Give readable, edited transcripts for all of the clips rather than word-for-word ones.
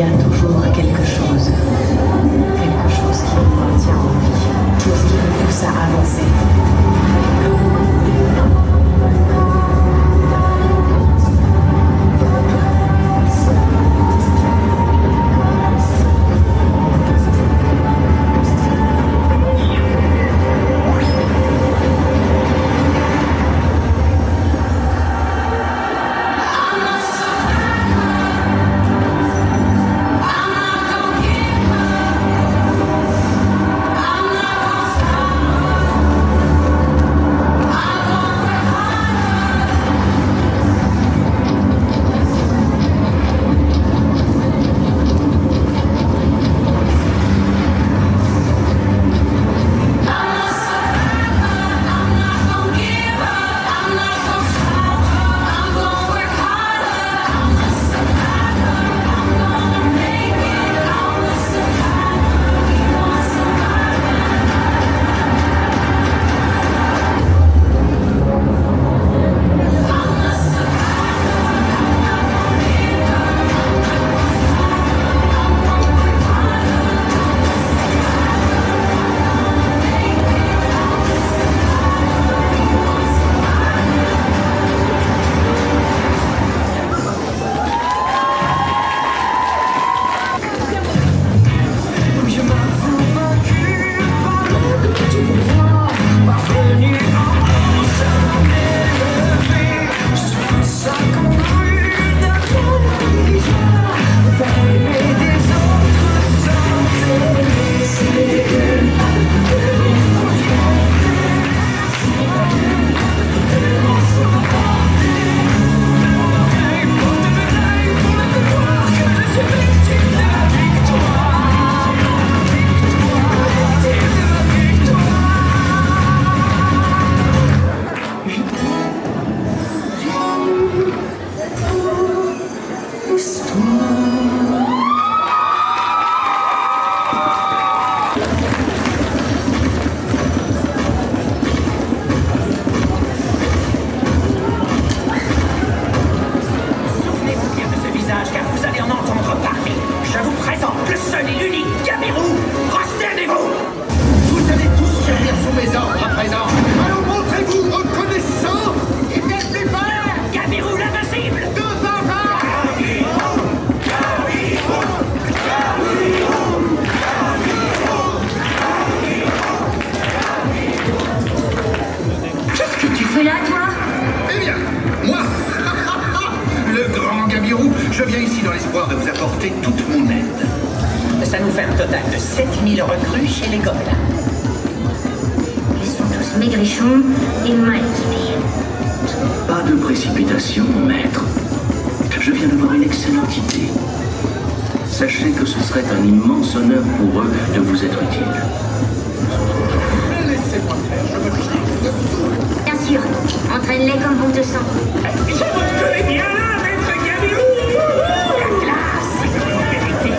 y a toujours quelque chose qui nous maintient en vie, quelque chose qui nous pousse à avancer. Je viens ici dans l'espoir de vous apporter toute mon aide. Ça nous fait un total de 7000 recrues chez les gobelins. Ils sont tous maigrichons et mal équipés. Pas de précipitation, maître. Je viens d'avoir une excellente idée. Sachez que ce serait un immense honneur pour eux de vous être utile. Laissez-moi faire, je me prie. Bien sûr, entraîne-les comme bon te semble. Je vous connais bien là, maître Gabirou. La classe, c'est une vérité.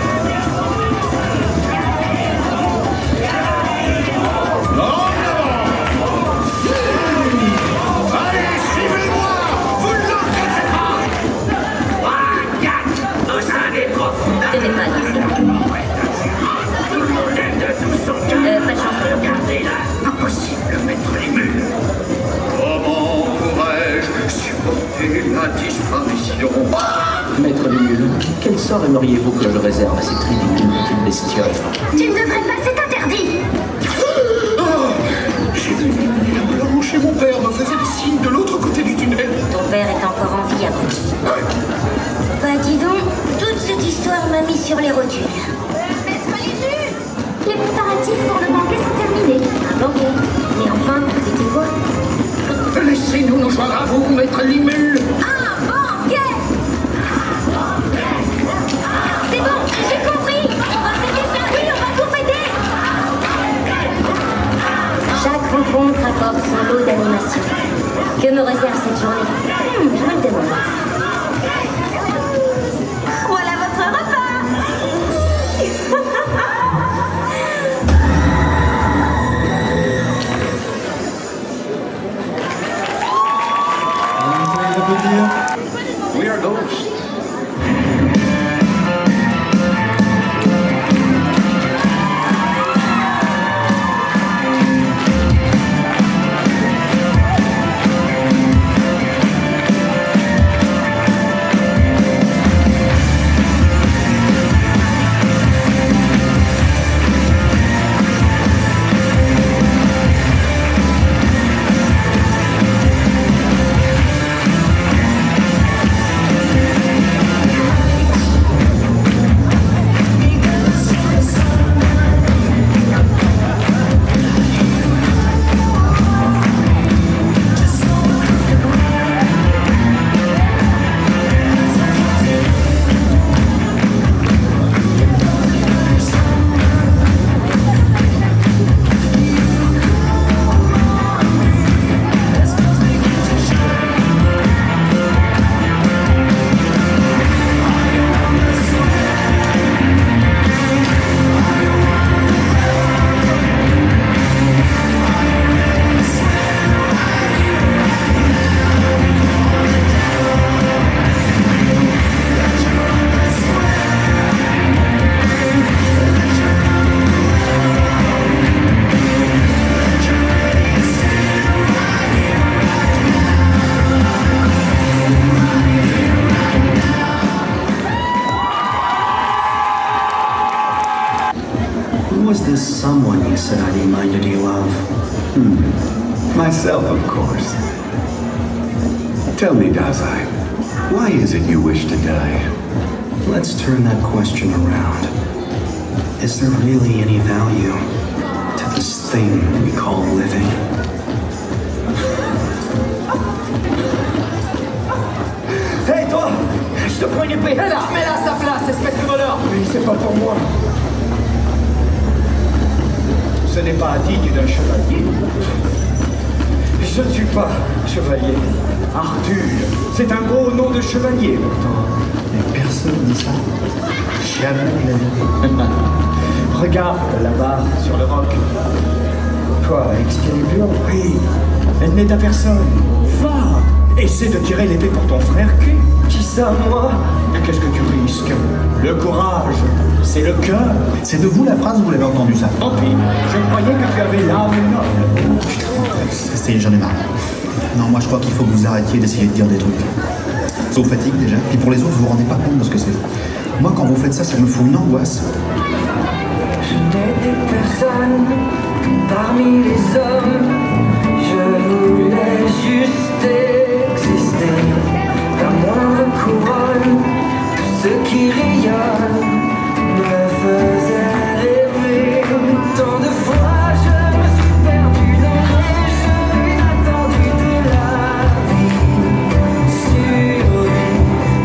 Allez, suivez-moi. Vous ne l'entendez pas. Regarde, au sein des profondeurs. Je vais pas dire. Tout le monde aime de tout son cœur. Pas de chance. Regardez-la. Impossible, maître Limule. Comment pourrais-je supporter la disparition? Maître Limule, quel sort aimeriez-vous que je réserve à cette ridicule petite bestiole? Tu ne devrais pas, c'est interdit. J'ai vu une lumière blanche et mon père me faisait des signes de l'autre côté du tunnel. Ton père est encore en vie avant. Bah dis donc, toute cette histoire m'a mis sur les rotules. Maître Limule, les préparatifs pour le banquet sont terminés. Un banquet? Mais enfin, c'était quoi? Laissez-nous nous joindre à vous, maître Limule. Un banquet! C'est bon, j'ai compris. On va fêter ça, oui, on va tout fêter. Chaque rencontre apporte son lot d'animation. Que me réserve cette journée? Je me le demande. Voilà votre repas. We are ghosts. Myself, of course. Tell me, Dazai, why is it you wish to die? Let's turn that question around. Is there really any value to this thing we call living? Hey toi! Je te prends une épée! Mets-la à sa place, espèce de voleur! Mais c'est pas pour moi. Ce n'est pas digne d'un chevalier. Je ne suis pas chevalier. Arthur, c'est un beau nom de chevalier pourtant. Mais personne ne dit ça. Jamais de la vie. Regarde là-bas, sur le roc. Quoi, Excalibur? Oui, elle n'est à personne. Va, essaie de tirer l'épée pour ton frère Q. Qui ça, moi? Qu'est-ce que tu risques? Le courage, c'est le cœur. C'est de vous la phrase ou vous l'avez entendu ça? Tant pis, je croyais que tu avais l'âme noble. J'en ai marre. Non, moi je crois qu'il faut que vous arrêtiez d'essayer de dire des trucs. Ça vous fatigue déjà, puis pour les autres, vous vous rendez pas compte de ce que c'est. Moi, quand vous faites ça, ça me fout une angoisse. Je n'étais personne parmi les hommes. Je voulais juste exister. Ta moindre couronne, tout ce qui rayonne me faisait rêver. Tant de fois je me suis perdu dans les jeux inattendus de la vie. Survie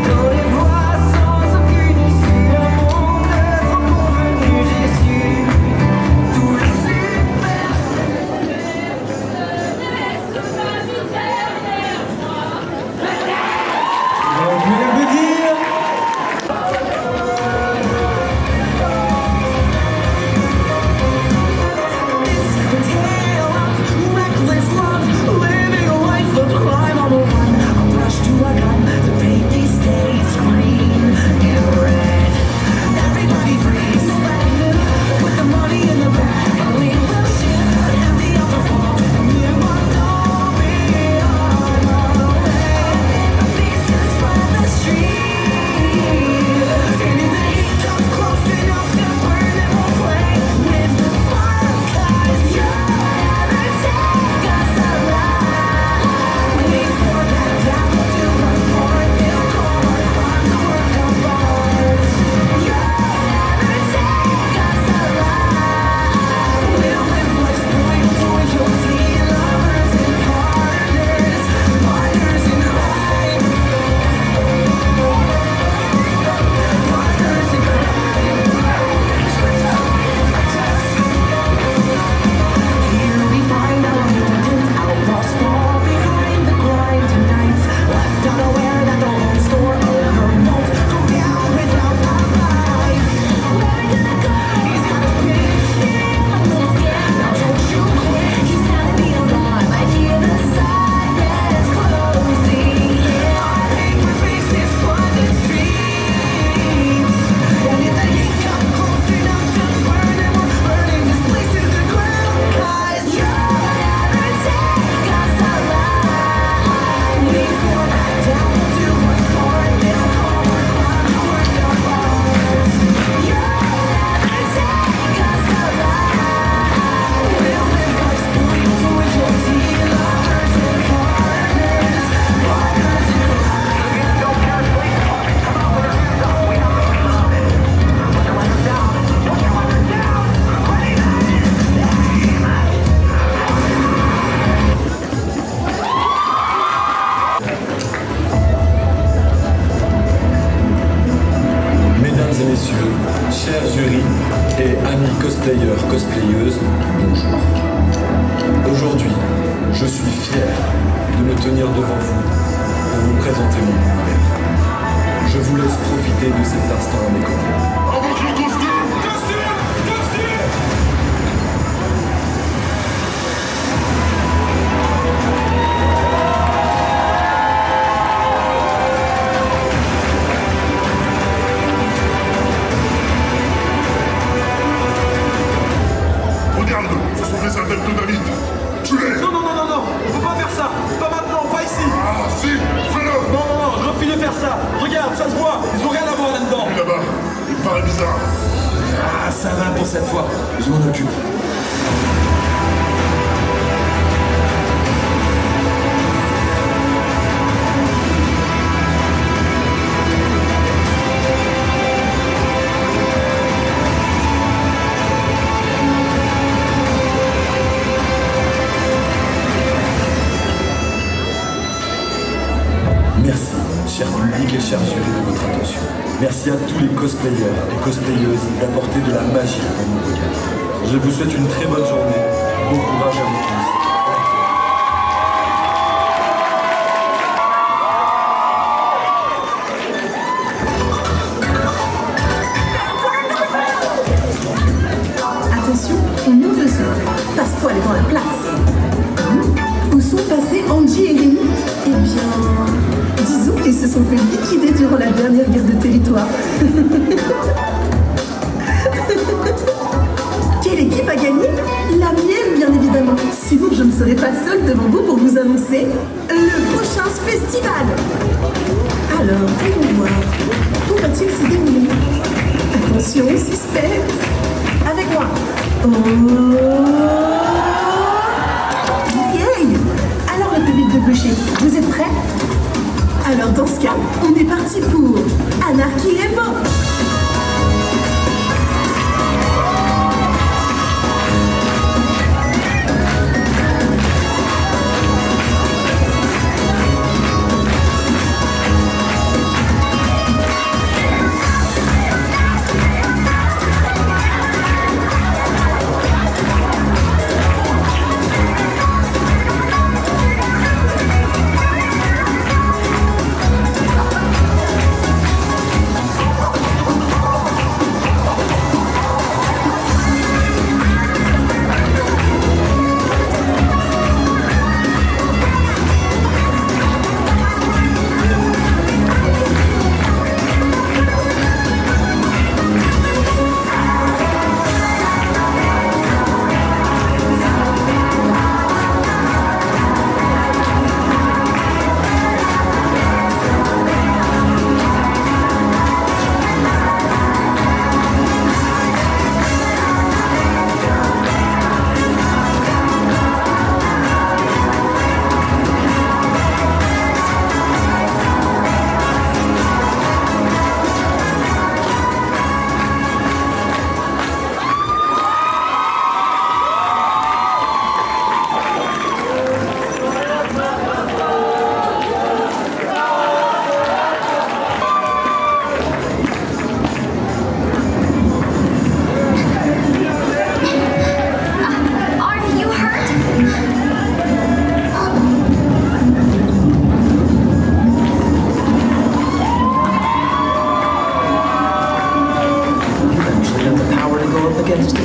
dans les voies sans aucune issue. Un monde trop convenu, j'ai su tout le super. Donc, je viens de dire. Chers jurys et amis cosplayers, cosplayeuses, bonjour. Aujourd'hui, je suis fier de me tenir devant vous pour vous présenter mon univers. Je vous laisse profiter de cet instant à mes côtés. Regarde, ce sont des adeptes d'Alit. Tuez-les. Non, on peut pas faire ça. Pas maintenant, pas ici. Ah, si, fais-le. Non, je refuse de faire ça. Regarde, ça se voit. Ils ont rien à voir là-dedans. Lui là-bas, il me paraît bizarre. Ah, ça va pour cette fois. Je m'en occupe. cher public et cher jury, de votre attention. Merci à tous les cosplayers et cosplayeuses d'apporter de la magie à nos regards. Je vous souhaite une très bonne journée. Bon courage à vous tous. Attention, on ouvre le sol. Passe-toi devant la place. Où sont passés Angie et Rémi? Eh bien, disons qu'ils se sont fait liquider durant la dernière guerre de territoire. Quelle équipe a gagné? La mienne, bien évidemment. Sinon, je ne serai pas seule devant vous pour vous annoncer le prochain festival. Alors, voyons voir. Où va-t-il se dérouler? Attention, suspense. Avec moi. Oh. Yay! Alors, le public de Bûcher, vous êtes prêts? Alors, dans ce cas, on est parti pour Anarchy Rainbow.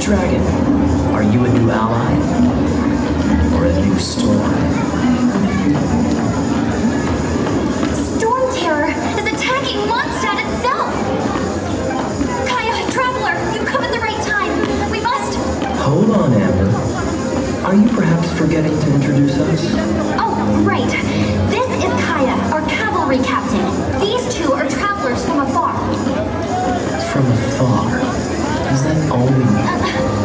Dragon, are you a new ally? Or a new storm? Storm Terror is attacking Mondstadt itself! Kaya, Traveler, you've come at the right time. We must... Hold on, Amber. Are you perhaps forgetting to introduce us? Oh, right. This is Kaya, our cavalry captain. These two are travelers from afar. From afar? Is that all we need?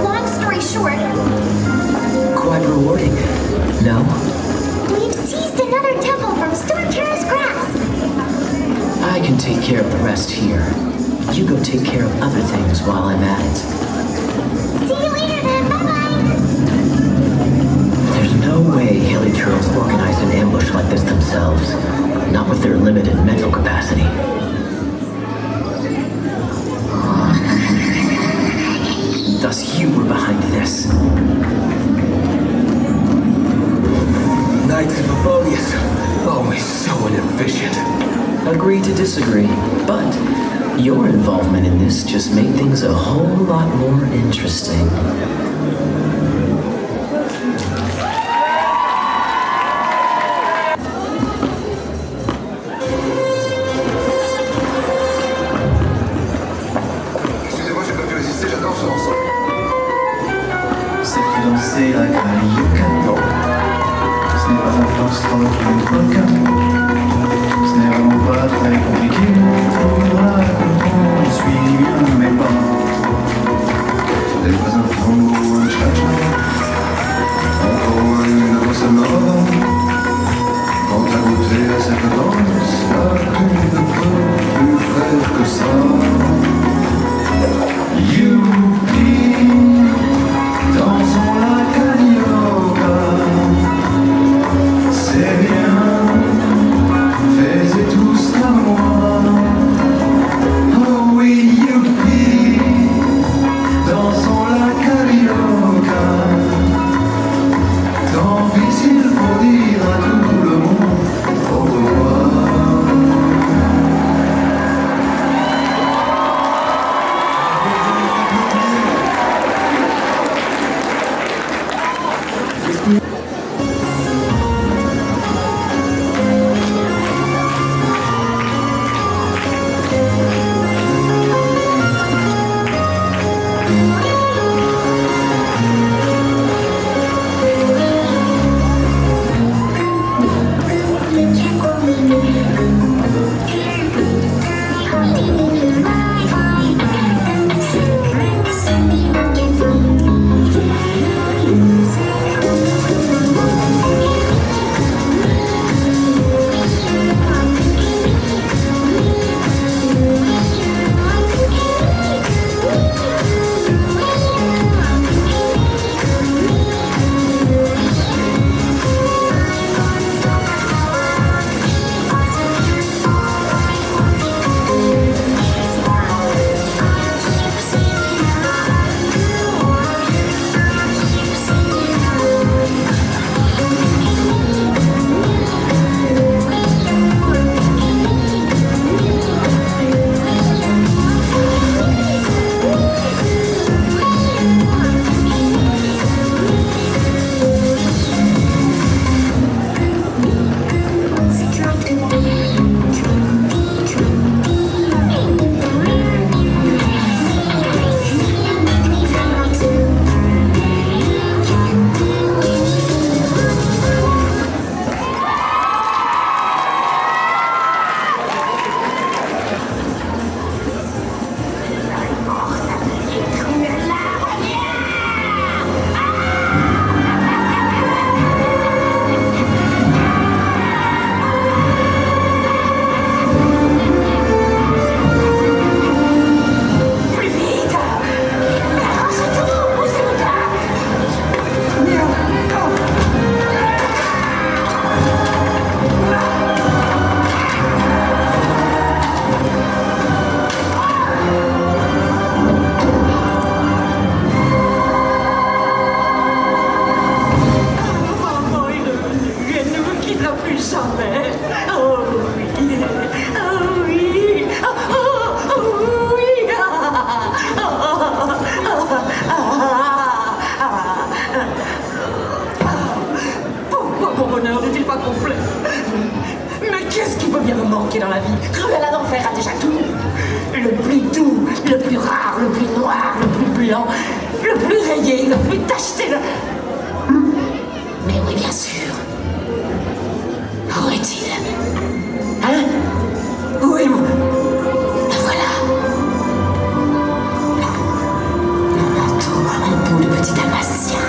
Long story short... Quite rewarding. No? We've seized another temple from Storm Terror's grasp. I can take care of the rest here. You go take care of other things while I'm at it. See you later then, bye-bye! There's no way Hilly Turtles organize an ambush like this themselves. Not with their limited mental capacity. Thus you were behind this. Knights of Favonius, always so inefficient. Agree to disagree, but your involvement in this just made things a whole lot more interesting. Excusez-moi, j'ai pas pu résister, j'adore ce morceau. Sais-tu danser la Calliope? Non. Ce n'est pas un foxtrot ou une polka. Ce n'est vraiment pas très compliqué. Trouve-la quand on suit bien mes pas. Ce n'est pas un tango ou un cha-cha. Encore une bossa nova. Quand t'as goûté à cette danse, y'a plus de peu plus frais que ça. Youpi, dansons la Calliope. C'est bien, faites tous la jamais. Oh oui, oh oui, oh oui. Pourquoi mon bonheur n'est-il pas complet? Mais qu'est-ce qui peut bien me manquer dans la vie? Cruella d'Enfer a déjà tout. Le plus doux, le plus rare, le plus noir, le plus blanc, le plus rayé, le plus tacheté. Mais oui, bien sûr. Où est-il? Hein? Où est mon... Voilà. Mon manteau en peau de petit dalmatien.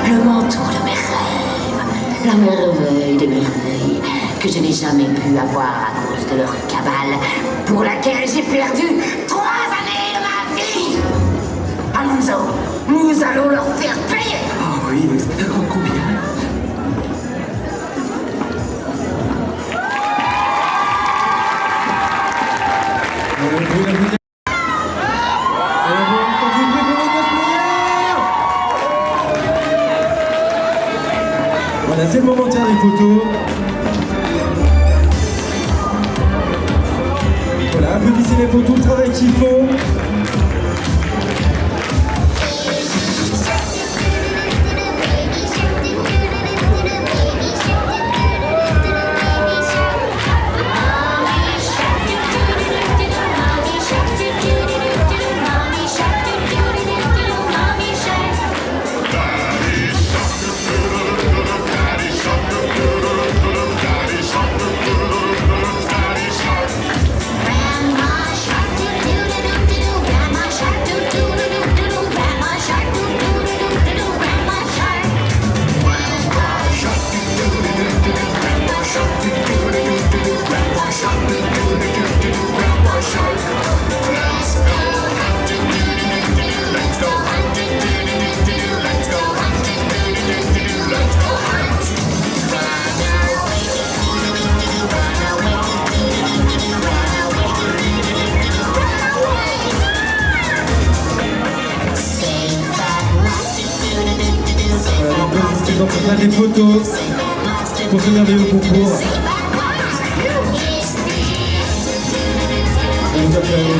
Le manteau de mes rêves. La merveille des merveilles que je n'ai jamais pu avoir à cause de leur cabale pour laquelle j'ai perdu 3 années de ma vie. Alonso, nous allons leur faire payer. Oh oui, mais combien? Voilà, c'est le moment de faire des photos. Voilà, applaudissez les photos, le travail qu'ils font. On peut faire des photos pour ce merveilleux concours. On se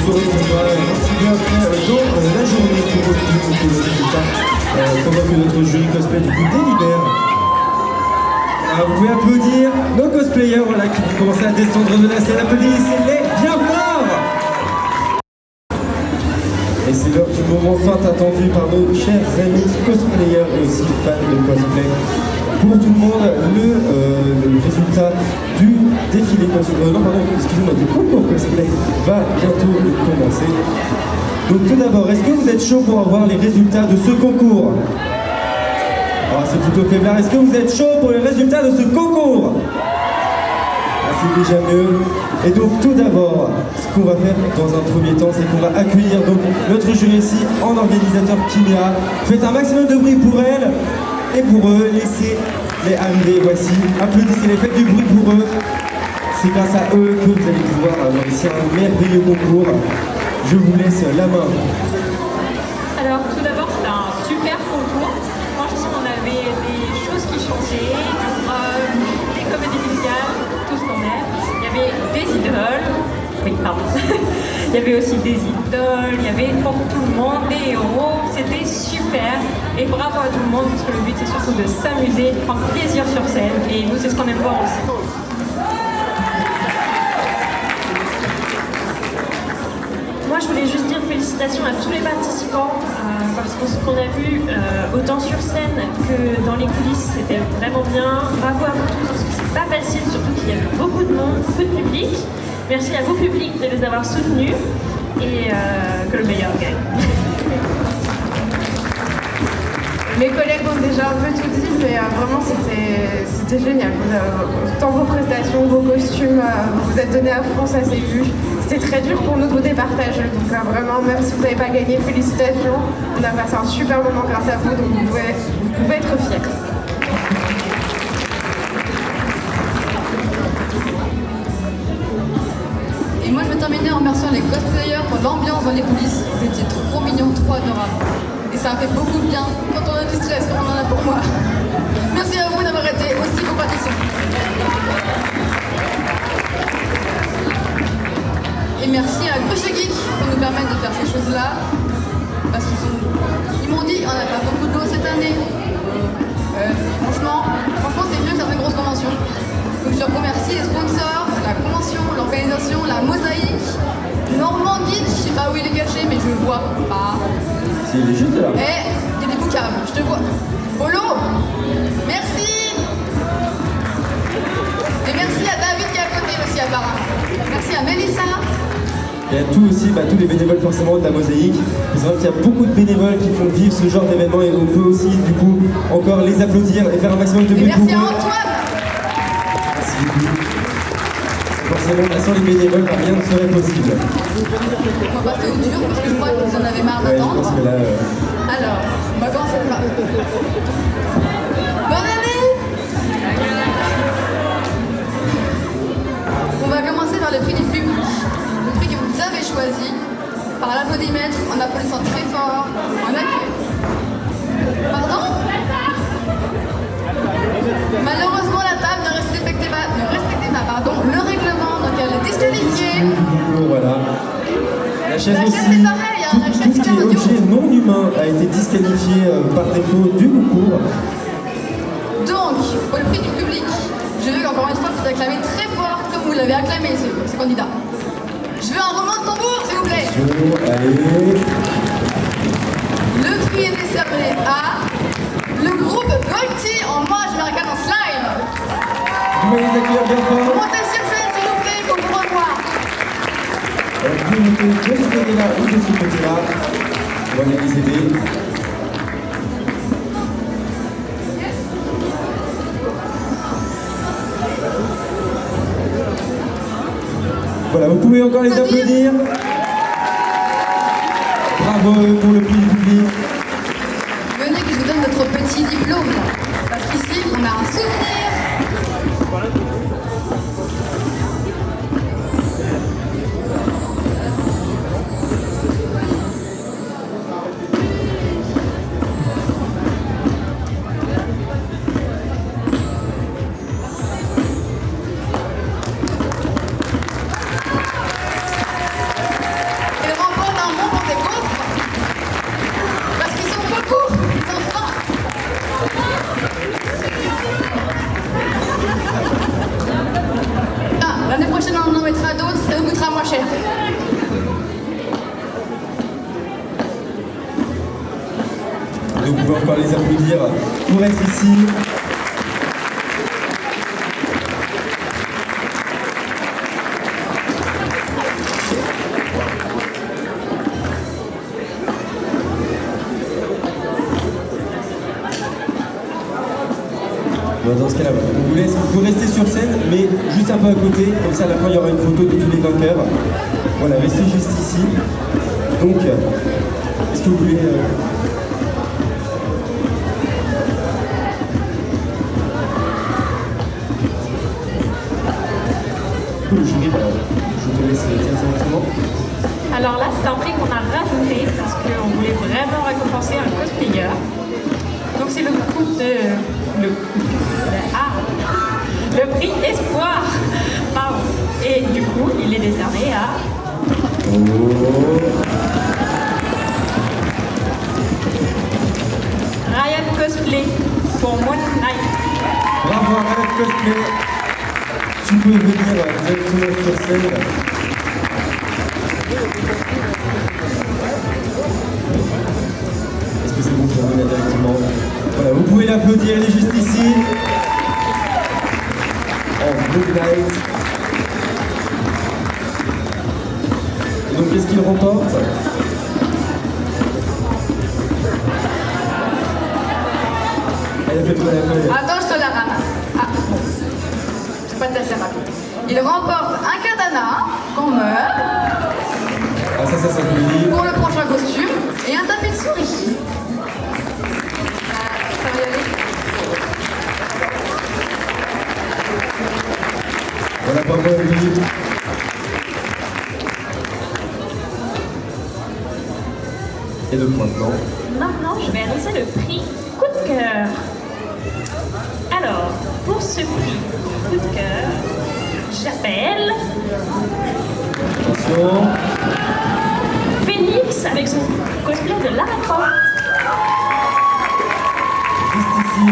retrouvera un petit peu après dans la journée pour retrouver le résultat pendant que notre jury cosplay du coup délibère. Vous pouvez applaudir nos cosplayers voilà, qui vont commencer à descendre de la scène. Applaudissez-les bien fort! Et c'est l'heure du moment tant attendu par nos chers amis cosplayers et aussi fans de cosplay. Pour tout le monde, le résultat du défilé cosplay, du concours cosplay va bientôt commencer. Donc tout d'abord, est-ce que vous êtes chaud pour avoir les résultats de ce concours? C'est plutôt faiblard. Est-ce que vous êtes chaud pour les résultats de ce concours? C'est déjà mieux. Et donc tout d'abord, ce qu'on va faire dans un premier temps, c'est qu'on va accueillir donc notre jury ici en organisateur Kimia. Faites un maximum de bruit pour elle et pour eux. Laissez-les arriver. Voici, applaudissez-les, faites du bruit pour eux. C'est grâce à eux que vous allez pouvoir avoir ici un merveilleux concours. Je vous laisse la main. Alors tout d'abord, c'était un super concours. Franchement, on avait des choses qui changeaient, des comédies musicales, tout ce qu'on aime. Il y avait des idoles, oui, pardon. Il y avait aussi des idoles, il y avait pour tout le monde des héros, c'était super. Et bravo à tout le monde, parce que le but c'est surtout de s'amuser, de prendre plaisir sur scène, et nous c'est ce qu'on aime voir aussi. Moi je voulais juste dire félicitations à tous les participants, parce que ce qu'on a vu, autant sur scène que dans les coulisses, c'était vraiment bien. Bravo à vous tous, parce que c'est pas facile, surtout qu'il y avait beaucoup de monde, beaucoup de public. Merci à vous public de les avoir soutenus, et que le meilleur gagne. Mes collègues ont déjà un peu tout dit, mais vraiment c'était génial. Tant vos prestations, vos costumes, vous êtes donnés à fond, ça s'est vu. C'était très dur pour nous de vous départager, donc vraiment, même si vous n'avez pas gagné, félicitations. On a passé un super moment grâce à vous, donc vous pouvez être fiers. Et moi je vais terminer en remerciant les cosplayers pour l'ambiance dans les coulisses. Vous étiez trop mignons, trop adorables. Et ça a fait beaucoup de bien quand on a du stress, comme on en a pour moi. Merci à vous d'avoir été aussi compatissants. là. Parce qu'ils m'ont dit, on n'a pas beaucoup d'eau cette année. Franchement, c'est mieux que faire une grosse convention. Donc je remercie les sponsors, la convention, l'organisation, la mosaïque. Normandie, je sais pas où il est caché, mais je le vois pas. Si, il est juste là. Eh, il y a des boucaves, je te vois. Polo, merci. Et merci à David qui est à côté aussi, apparemment. Merci à Mélissa. Et à tous aussi, tous les bénévoles forcément de la mosaïque. Il faut savoir qu'il y a beaucoup de bénévoles qui font vivre ce genre d'événement et on peut aussi du coup encore les applaudir et faire un maximum de bruit. Merci à Antoine. Merci beaucoup. Forcément, sans les bénévoles, rien ne serait possible. On va passer au dur parce que je crois que vous en avez marre d'attendre. Je pense que là, Alors, on va commencer par... Bonne année. On va commencer par le prix du public. Le prix que vous avez choisi par l'applaudimètre en applaudissant très fort, en accueil. Pardon? Malheureusement, la table ne respectait pas le règlement, donc elle est disqualifiée. Voilà. La chaise c'est aussi, pareil, hein, la chaise tout ce qui est cardio. objet non humain a été disqualifié par défaut du concours. Donc, pour le prix du public, je veux encore une fois que vous acclamez très fort comme vous l'avez acclamé ce candidat. Je veux un roulement de tambour, s'il vous plaît. Allez. Le prix est décerné à le groupe Goldie en Moi American en slime. Vous pouvez les accueillir bien fort. Montez sur scène, s'il vous plaît, pour vous revoir. Vous pouvez monter de ce côté-là ou de ce côté-là. On va bien les aider. Voilà, vous pouvez encore les applaudir. Bravo pour le prix du public. Venez que je vous donne notre petit diplôme, parce qu'ici, on a un souvenir. Il remporte un bon pour tes coffres, parce qu'ils sont beaucoup, les enfants. Ah, l'année prochaine, on en mettra d'autres, ça vous coûtera moins cher. Donc vous pouvez encore les applaudir pour être ici. Bon, dans ce cas-là, vous restez sur scène, mais juste un peu à côté, comme ça à la fin il y aura une photo de tous les vainqueurs. Voilà, restez juste ici. Donc, est-ce que vous voulez... Le jury, je te laisse dire directement. Alors là, c'est un prix qu'on a rajouté parce qu'on voulait vraiment récompenser un cosplayer. Donc c'est le prix Espoir. Pardon. Et du coup, il est décerné à... Ryan Cosplay pour Moon Knight. Bravo à Ryan Cosplay. Tu peux venir directement sur scène. Est-ce que c'est bon pour venir directement? Voilà, vous pouvez l'applaudir, il est juste ici. En Blue Knight. Et donc qu'est-ce qu'il remporte? Elle a fait trop la feuille. Attends, je te la ramasse. Ah, bon. C'est pas assez rapide. Il remporte un katana qu'on meurt. Ah ça s'applaudit. Pour le prochain costume et un tapis de souris. Ça va y aller. Voilà, bravo à lui. Et donc Maintenant, je vais annoncer le prix coup de cœur. Alors, pour ce prix coup de cœur, j'appelle attention. Phoenix Alice avec son cosplay de Lara Croft. Juste ici.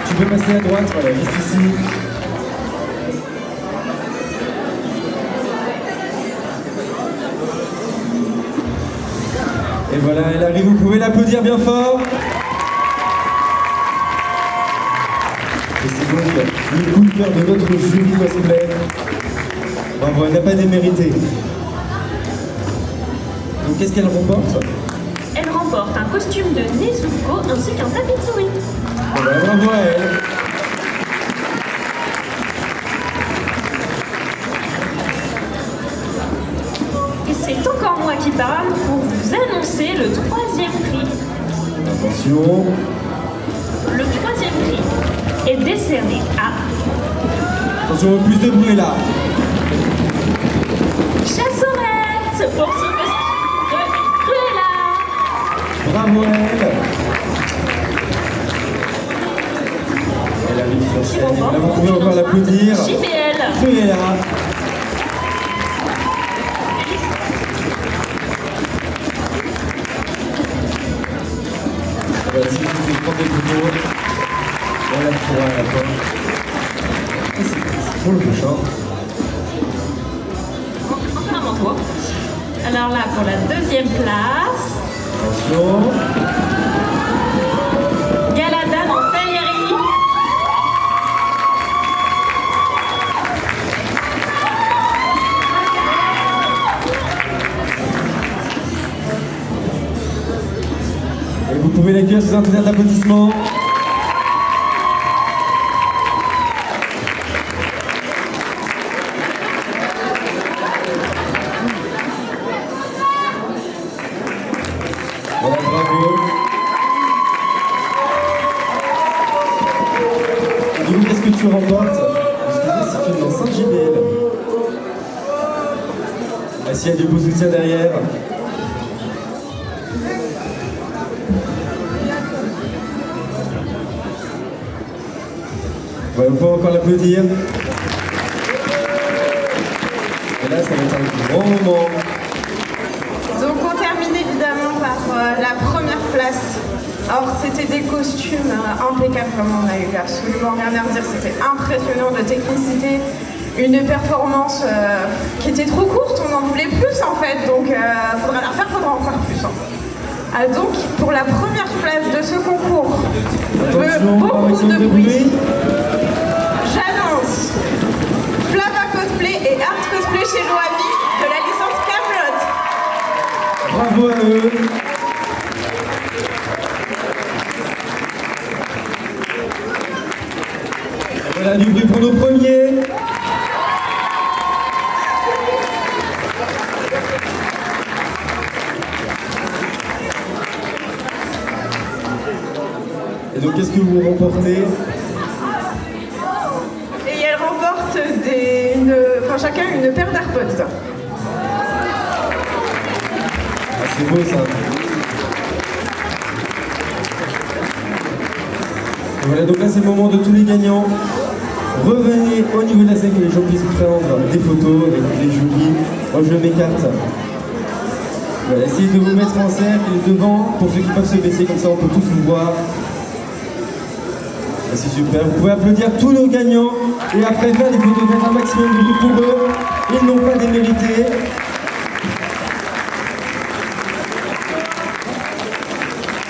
Tu peux passer à droite, voilà, juste ici. Et voilà, elle arrive, vous pouvez l'applaudir bien fort. Et c'est donc le coup de cœur de notre jury cosplay. Bravo, elle n'a pas démérité. Donc qu'est-ce qu'elle remporte? Elle remporte un costume de Nezuko ainsi qu'un tapis de souris. Voilà, bravo à elle. Et c'est encore moi qui parle pour vous annoncer le 3e prix. Attention. Le 3e prix est décerné à... Attention, plus de bruit là. Chassorette pour son costume de Cruella. Bravo à elle. Elle arrive sur scène. Là, vous pouvez encore l'applaudir. JBL. Cruella. Voilà, si vous voulez prendre des photos, voilà le tour à la fin. Et c'est pour le prochain. Encore un manteau. Alors là, pour la 2e place, Attention. Galada dans Salieri. Et vous pouvez l'accueillir sous un tonnerre d'applaudissements. Voilà, bravo. Et du coup, qu'est-ce que tu remportes? Parce que c'est une enceinte JBL. Ah, s'il y a du beau soutien derrière. Ouais, on peut encore l'applaudir. Et là, ça va être un grand moment. Donc on termine évidemment par la première place. Alors c'était des costumes impeccables, vraiment on a eu absolument rien à redire, c'était impressionnant de technicité, une performance qui était trop courte, on en voulait plus en fait, donc faudra la refaire, faudra encore plus. Hein. Donc pour la première place de ce concours, beaucoup de bruit, j'annonce Flava Cosplay et Art Cosplay chez Loami de la licence Camelot. Bravo à eux. Voilà du bruit pour nos premiers. Et donc qu'est-ce que vous remportez? Et elle remporte chacun une paire d'AirPods. Ah, c'est beau ça. Et voilà, donc là c'est le moment de tous les gagnants. Revenez au niveau de la scène que les gens puissent prendre des photos avec les jolies. Moi je m'écarte. Voilà, essayez de vous mettre en cercle devant pour ceux qui peuvent se baisser, comme ça on peut tous vous voir. C'est super, vous pouvez applaudir tous nos gagnants et après faire des photos, faire un maximum de bruit pour eux. Ils n'ont pas démérité.